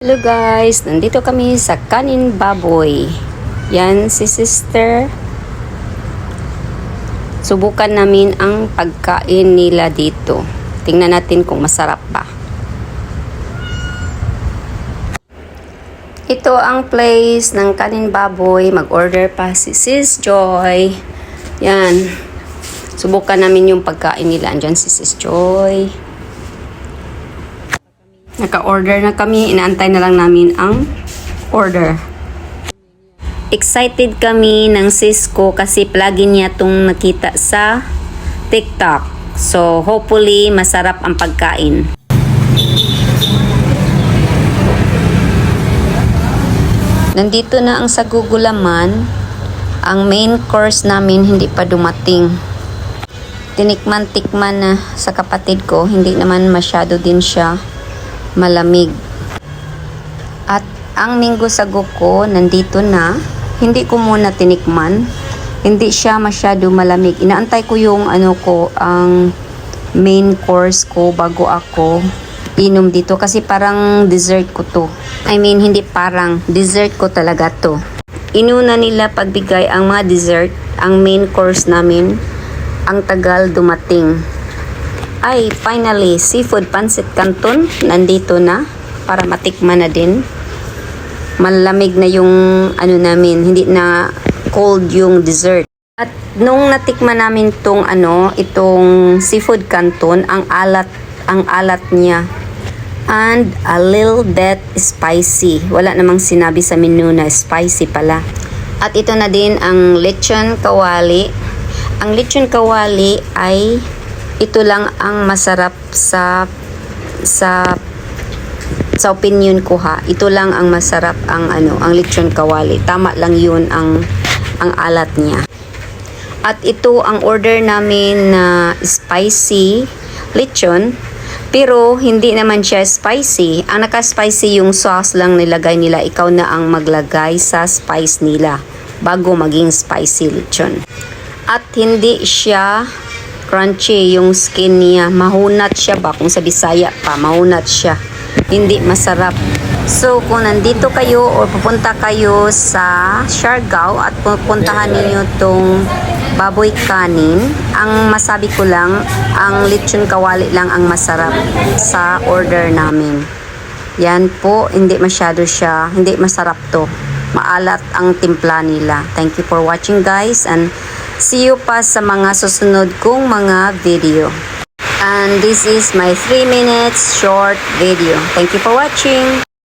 Hello guys, nandito kami sa Kanin Baboy. Yan si sister. Subukan namin ang pagkain nila dito. Tingnan natin kung masarap ba. Ito ang place ng Kanin Baboy. Mag-order pa si Sis Joy. Yan. Subukan namin yung pagkain nila. Andyan si Sis Joy. Naka-order na kami. Inaantay na lang namin ang order. Excited kami ng sis ko kasi palagi niya itong nakita sa TikTok. So, hopefully, masarap ang pagkain. Nandito na ang sagugulaman. Ang main course namin hindi pa dumating. Tinikman-tikman na sa kapatid ko. Hindi naman masyado din siya malamig. At ang minggo sago ko nandito na. Hindi ko muna tinikman. Hindi siya masyado malamig. Inaantay ko yung ang main course ko bago ako inom dito kasi parang dessert ko to. I mean, hindi parang dessert ko talaga to. Inuna nila pagbigay ang mga dessert. Ang main course namin ang tagal dumating. Ay, finally, seafood pancit canton nandito na para matikman na din. Malamig na yung namin, hindi na cold yung dessert. At nung natikman namin itong seafood canton, ang alat niya. And a little bit spicy. Wala namang sinabi sa menu na spicy pala. At ito na din ang lechon kawali. Ang lechon kawali ay ito lang ang masarap sa opinion ko ha. Ito lang ang masarap ang lechon kawali. Tama lang 'yun ang alat niya. At ito ang order namin na spicy lechon, pero hindi naman siya spicy. Ang naka-spicy yung sauce lang nilagay nila. Ikaw na ang maglagay sa spice nila bago maging spicy lechon. At hindi siya crunchy yung skin niya. Mahunat siya ba? Kung sa Bisaya pa, mahunat siya. Hindi masarap. So, kung nandito kayo o pupunta kayo sa Siargao at pupuntahan ninyo tong baboy kanin, ang masabi ko lang, ang lechon kawali lang ang masarap sa order namin. Yan po, hindi masyado siya, hindi masarap to. Maalat ang timpla nila. Thank you for watching guys, and see you pa sa mga susunod kong mga video. And this is my 3 minutes short video. Thank you for watching.